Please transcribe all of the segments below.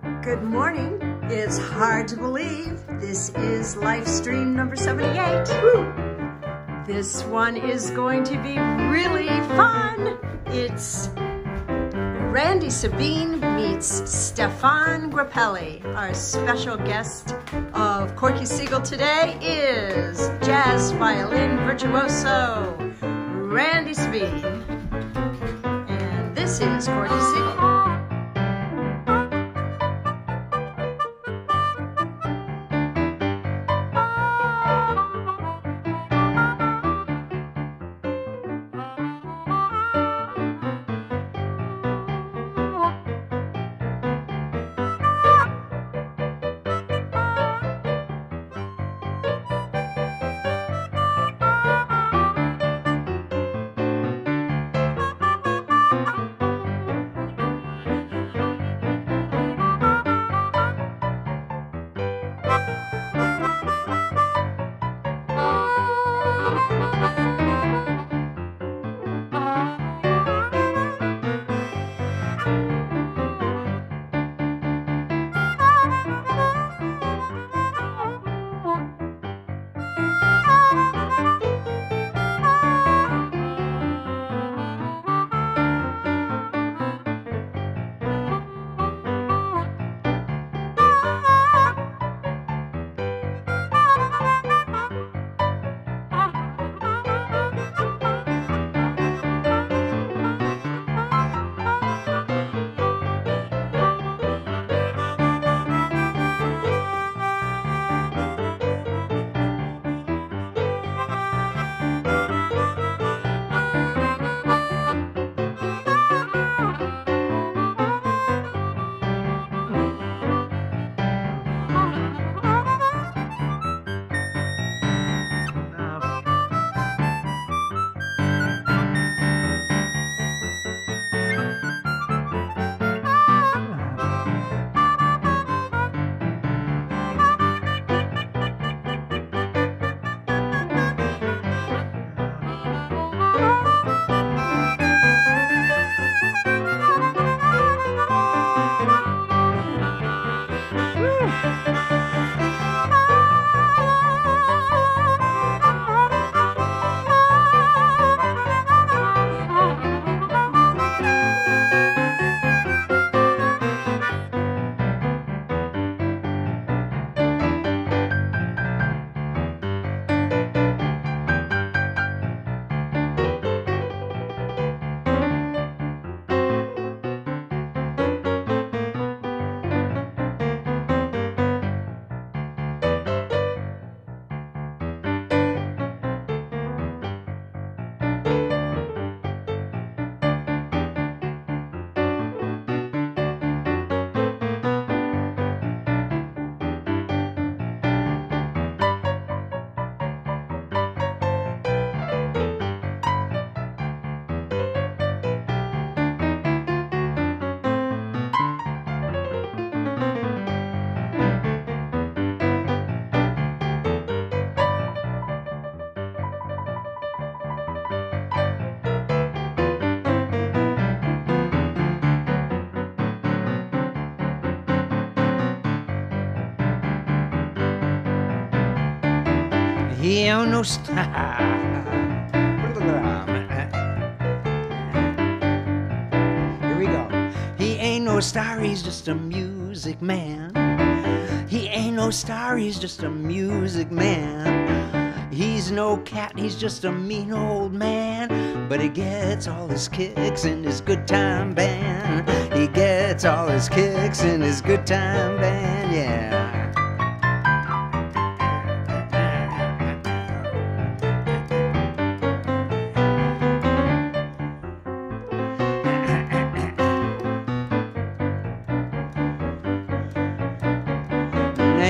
Good morning. It's hard to believe this is live stream number 78. Woo! This one is going to be really fun. It's Randy Sabine meets Stephan Grapelli. Our special guest of Corky Siegel today is jazz violin virtuoso Randy Sabine. And this is Corky Siegel. He ain't no star. Here we go. He ain't no star, he's just a music man. He ain't no star, he's just a music man. He's no cat, he's just a mean old man. But he gets all his kicks in his Goodtime Band. He gets all his kicks in his Goodtime Band, yeah.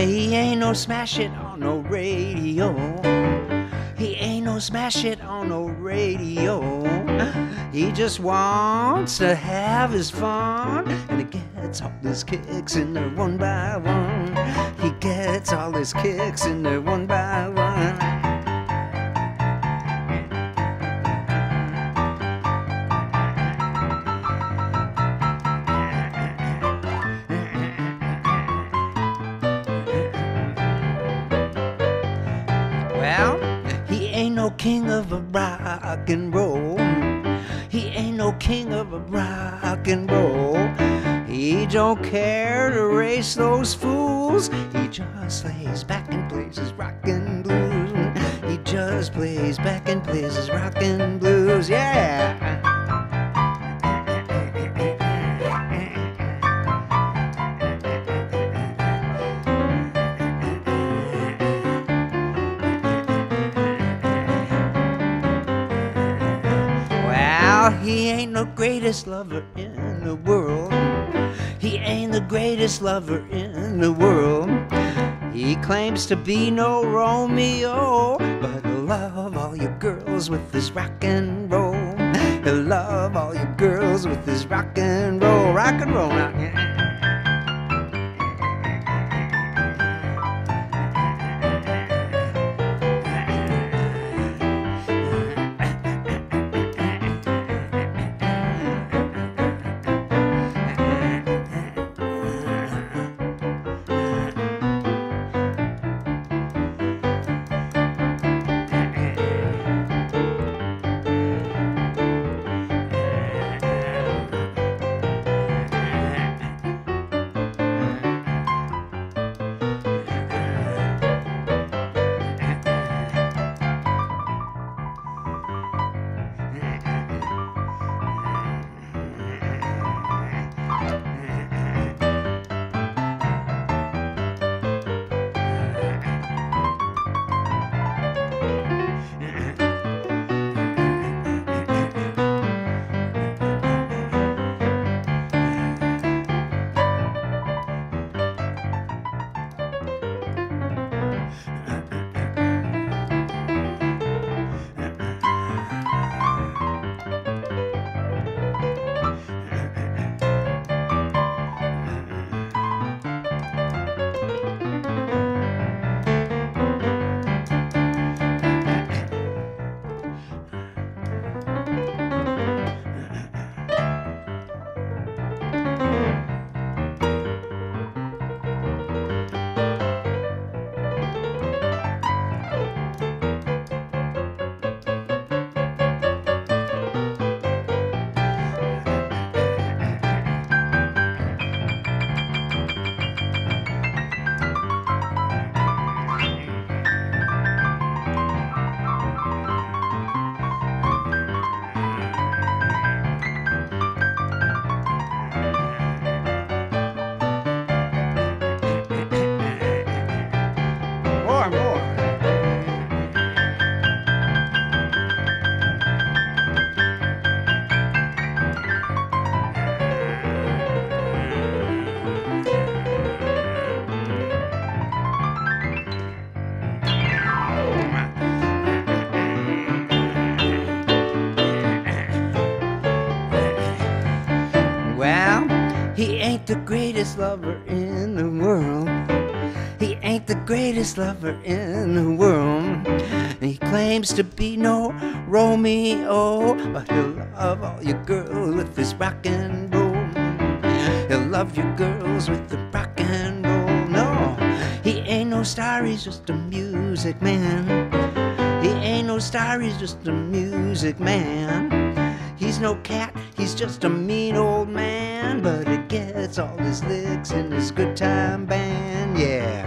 He ain't no smash it on no radio. He ain't no smash it on no radio. He just wants to have his fun, and he gets all his kicks in there one by one. He gets all his kicks in there one by one. king of a rock and roll. He ain't no king of a rock and roll. He don't care to race those fools. He just lays back and plays his rock and blues. He just plays back and plays his rock and blues. Yeah. He ain't the greatest lover in the world. He ain't the greatest lover in the world. He claims to be no Romeo, but he'll love all you girls with his rock and roll. He'll love all you girls with his rock and roll. Rock and roll now. He ain't the greatest lover in the world. He ain't the greatest lover in the world. He claims to be no Romeo, but he'll love all you girls with his rock and roll. He'll love you girls with the rock and roll. No, he ain't no star, he's just a music man. He ain't no star, he's just a music man. He's no cat, he's just a mean old man, but he gets all his licks in his Goodtime Band, yeah.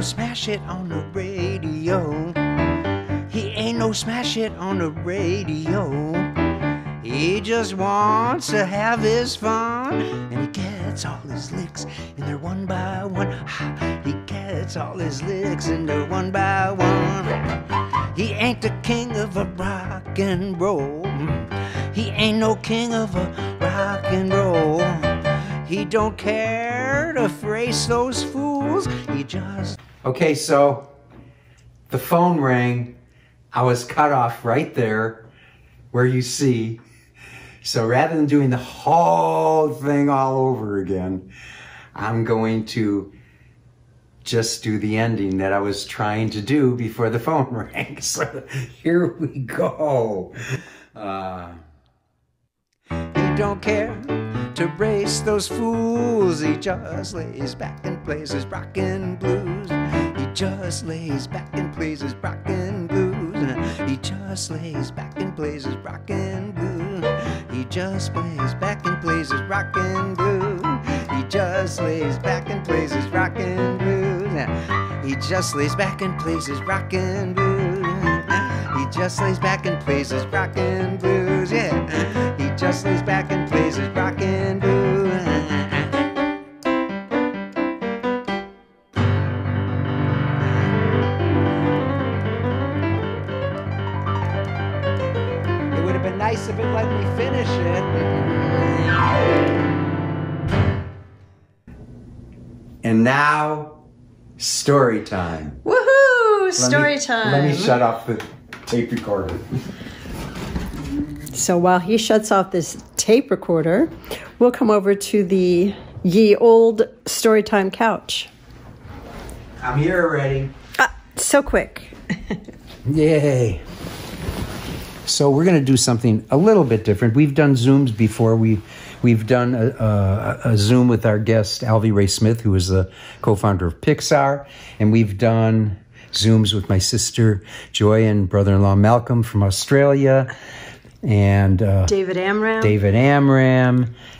smash hit on the radio. He ain't no smash hit on the radio. He just wants to have his fun, and he gets all his licks in there one by one. He gets all his licks in there one by one. He ain't the king of a rock and roll. He ain't no king of a rock and roll. He don't care to face those fools. He just... Okay, so the phone rang. I was cut off right there where you see. So rather than doing the whole thing all over again, I'm going to just do the ending that I was trying to do before the phone rang. So here we go. He don't care to brace those fools. He just lays back and plays his rockin' blues. He just lays back and plays his rockin' blues. He just lays back and plays his rockin' blues. He just plays back and plays his rockin' blues. He just lays back and plays his rockin' blues. He just lays back and plays his rockin' blues. He just lays back and plays his rockin' blues. Yeah. He just lays back and plays his rockin' blues. It would have been nice if it let me finish it. And now, story time. Woohoo! Story time. Let me shut off the tape recorder. So while he shuts off this tape recorder, we'll come over to the ye old Storytime couch. I'm here already. So quick. Yay. So we're going to do something a little bit different. We've done Zooms before. We've done a Zoom with our guest, Alvy Ray Smith, who is the co-founder of Pixar. And we've done Zooms with my sister, Joy, and brother-in-law, Malcolm, from Australia. And David Amram,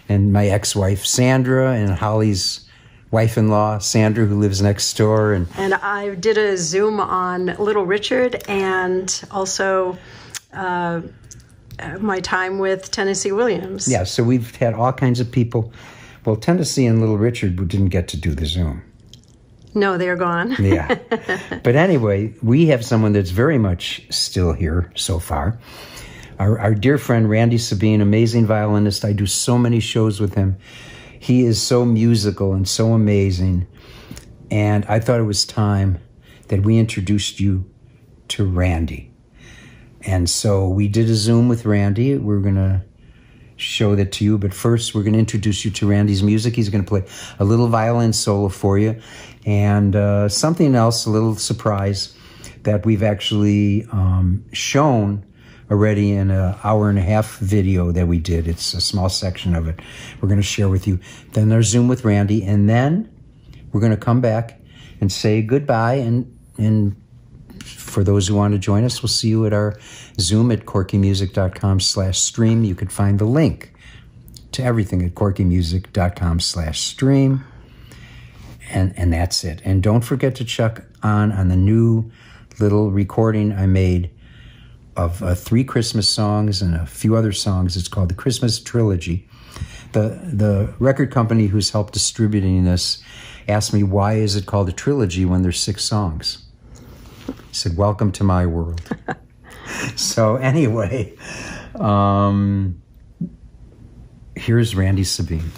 and my ex-wife, Sandra, and Holly's wife-in-law, Sandra, who lives next door. And I did a Zoom on Little Richard, and also my time with Tennessee Williams. Yeah, so we've had all kinds of people. Well, Tennessee and Little Richard didn't get to do the Zoom. No, they're gone. Yeah. But anyway, we have someone that's very much still here so far. Our dear friend, Randy Sabine, amazing violinist. I do so many shows with him. He is so musical and so amazing. And I thought it was time that we introduced you to Randy. And so we did a Zoom with Randy. We're going to show that to you. But first, we're going to introduce you to Randy's music. He's going to play a little violin solo for you. And something else, a little surprise, that we've actually shown already in an hour-and-a-half video that we did. It's a small section of it we're going to share with you. Then there's Zoom with Randy, and then we're going to come back and say goodbye. And for those who want to join us, we'll see you at our Zoom at corkymusic.com/stream. You could find the link to everything at corkymusic.com/stream. And that's it. And don't forget to check on the new little recording I made of 3 Christmas songs and a few other songs. It's called the Christmas Trilogy. The record company who's helped distributing this asked me, why is it called a trilogy when there's 6 songs? I said, welcome to my world. So anyway, here's Randy Sabine.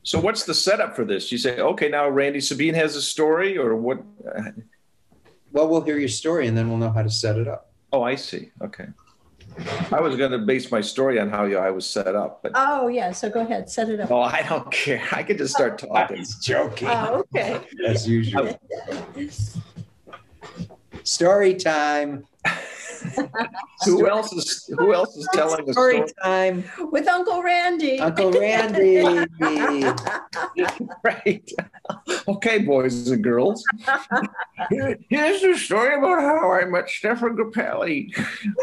So what's the setup for this? You say, okay, now Randy Sabine has a story, or what? Well, we'll hear your story and then we'll know how to set it up. Oh, I see. Okay. I was going to base my story on how I was set up. But... Oh, yeah. So go ahead. Set it up. Oh, I don't care. I could just start talking. Joking. Oh, okay. As usual. Story time. Who else is telling a story? Time with Uncle Randy. Uncle Randy. Right. Okay, boys and girls. Here's the story about how I met Stephan Grapelli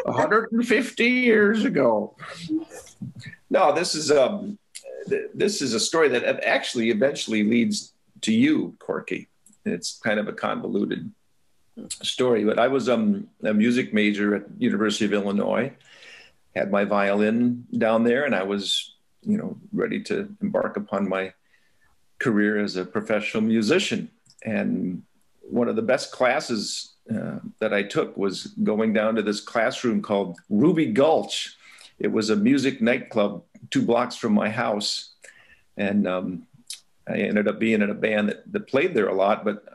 150 years ago. No, this is a story that actually eventually leads to you, Corky. It's kind of a convoluted story, but I was a music major at University of Illinois, had my violin down there, and I was, ready to embark upon my career as a professional musician. And one of the best classes that I took was going down to this classroom called Ruby Gulch. It was a music nightclub 2 blocks from my house. And I ended up being in a band that played there a lot, but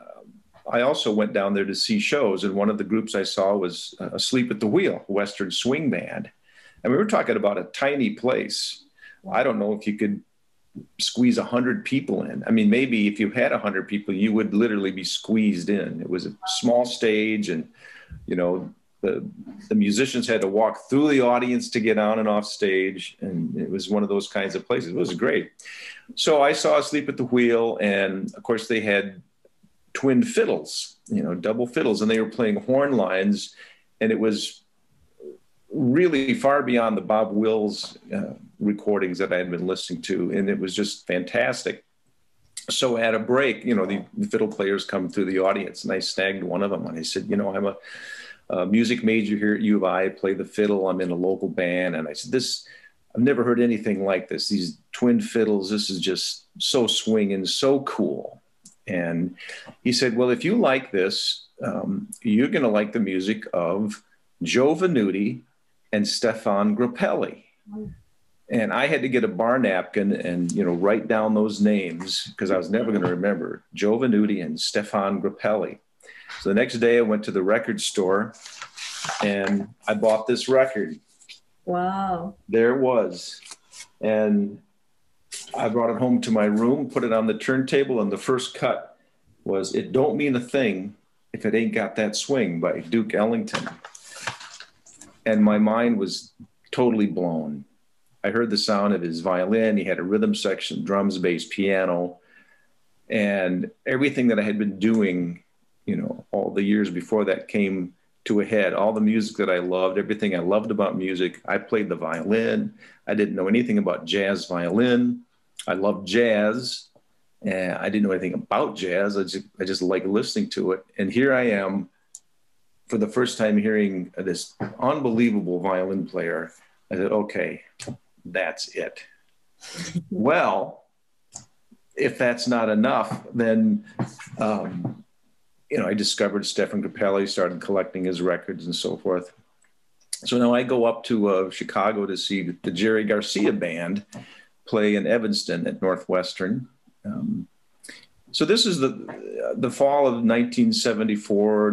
I also went down there to see shows, and one of the groups I saw was Asleep at the Wheel, a Western swing band. And we were talking about a tiny place. I don't know if you could squeeze 100 people in. I mean, maybe if you had 100 people, you would literally be squeezed in. It was a small stage, and, the musicians had to walk through the audience to get on and off stage. And it was one of those kinds of places. It was great. So I saw Asleep at the Wheel, and of course they had twin fiddles, double fiddles, and they were playing horn lines, and it was really far beyond the Bob Wills recordings that I had been listening to, and it was just fantastic. So at a break, the fiddle players come through the audience, and I snagged one of them, and I said, I'm a music major here at U of I play the fiddle. I'm in a local band, and I said, I've never heard anything like this. These twin fiddles, this is just so swinging, so cool. And he said, well, if you like this, you're going to like the music of Joe Venuti and Stephan Grapelli. And I had to get a bar napkin and, write down those names because I was never going to remember Joe Venuti and Stephan Grapelli. So the next day I went to the record store and I bought this record. Wow. There it was. And I brought it home to my room, put it on the turntable, and the first cut was It Don't Mean a Thing If It Ain't Got That Swing by Duke Ellington. And my mind was totally blown. I heard the sound of his violin. He had a rhythm section, drums, bass, piano, and everything that I had been doing, all the years before that came to a head. All the music that I loved, everything I loved about music. I played the violin. I didn't know anything about jazz violin. I love jazz, and I didn't know anything about jazz. I just like listening to it. And here I am, for the first time, hearing this unbelievable violin player. I said, okay, that's it. Well, if that's not enough, then, I discovered Stephan Grapelli, started collecting his records and so forth. So now I go up to Chicago to see the Jerry Garcia Band play in Evanston at Northwestern. So this is the fall of 1974,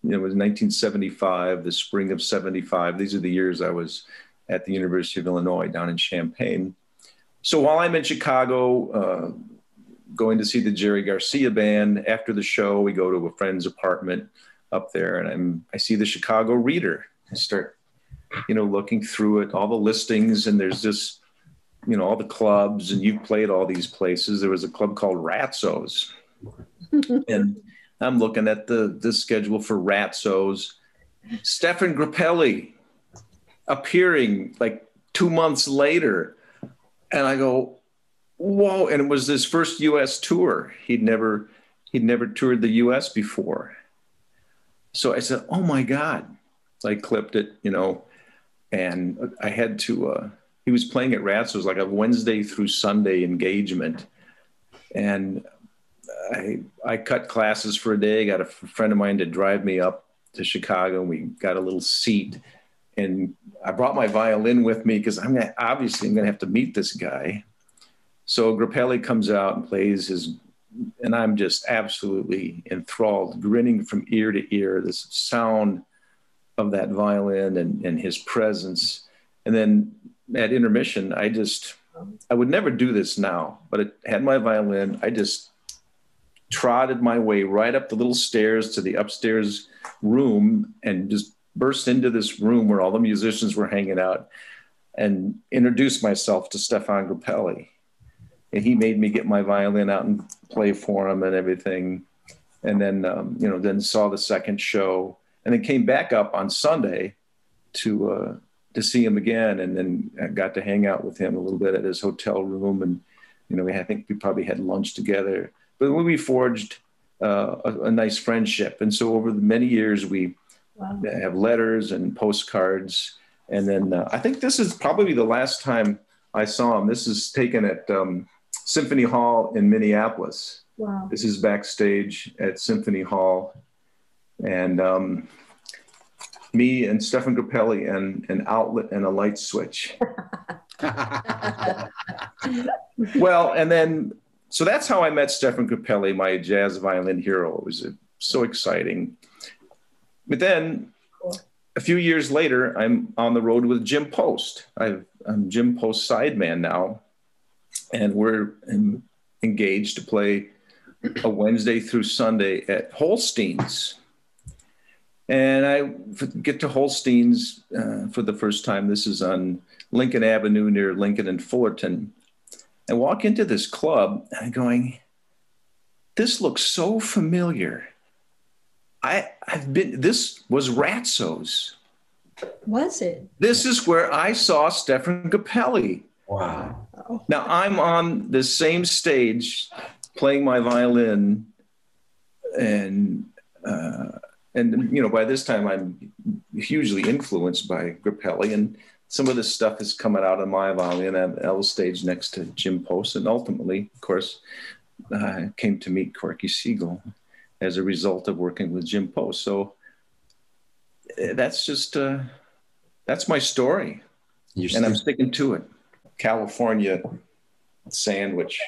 it was 1975, the spring of 75. These are the years I was at the University of Illinois down in Champaign. So while I'm in Chicago, going to see the Jerry Garcia Band, after the show, we go to a friend's apartment up there, and I see the Chicago Reader. I start, looking through it, all the listings, and there's just, all the clubs, and you've played all these places. There was a club called Ratso's, and I'm looking at the schedule for Ratso's. Stephan Grapelli appearing like 2 months later, and I go, whoa! And it was his first U.S. tour. He'd never toured the U.S. before. So I said, oh my God. So I clipped it, and I had to, he was playing at Rats. It was like a Wednesday through Sunday engagement. And I cut classes for a day, got a friend of mine to drive me up to Chicago, and we got a little seat. And I brought my violin with me because I'm going to have to meet this guy. So Grapelli comes out and plays and I'm just absolutely enthralled, grinning from ear to ear, this sound of that violin and his presence. And then at intermission, I would never do this now, but I had my violin. I just trotted my way right up the little stairs to the upstairs room and just burst into this room where all the musicians were hanging out and introduced myself to Stephan Grapelli. And he made me get my violin out and play for him and everything. And then, then saw the second show, and then came back up on Sunday to see him again. And then I got to hang out with him a little bit at his hotel room. And, I think we probably had lunch together, but we forged a nice friendship. And so over the many years, we have letters and postcards. And then I think this is probably the last time I saw him. This is taken at Symphony Hall in Minneapolis. Wow. This is backstage at Symphony Hall. And me and Stephan Grapelli and an outlet and a light switch. Well, and then, so that's how I met Stephan Grapelli, my jazz violin hero. It was so exciting. But then a few years later, I'm on the road with Jim Post. I'm Jim Post's sideman now, and we're engaged to play a Wednesday through Sunday at Holstein's. And I get to Holstein's for the first time. This is on Lincoln Avenue near Lincoln and Fullerton. I walk into this club and I'm going, this looks so familiar. This was Ratso's. Was it? This is where I saw Stephan Grapelli. Wow. Now I'm on the same stage playing my violin, and by this time I'm hugely influenced by Grapelli, and some of this stuff is coming out of my violin at the stage next to Jim Post, and ultimately, of course, came to meet Corky Siegel as a result of working with Jim Post. So that's just that's my story, and I'm sticking to it. California sandwich.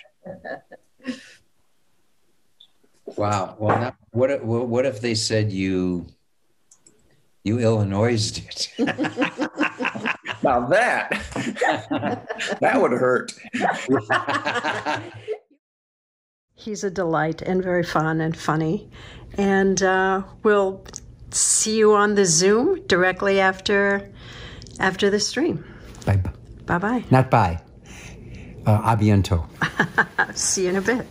Wow. Well, now, what if they said you Illinoised it? Now that would hurt. He's a delight and very fun and funny. And we'll see you on the Zoom directly after the stream. Bye. Bye-bye. Not bye. A bientôt. See you in a bit.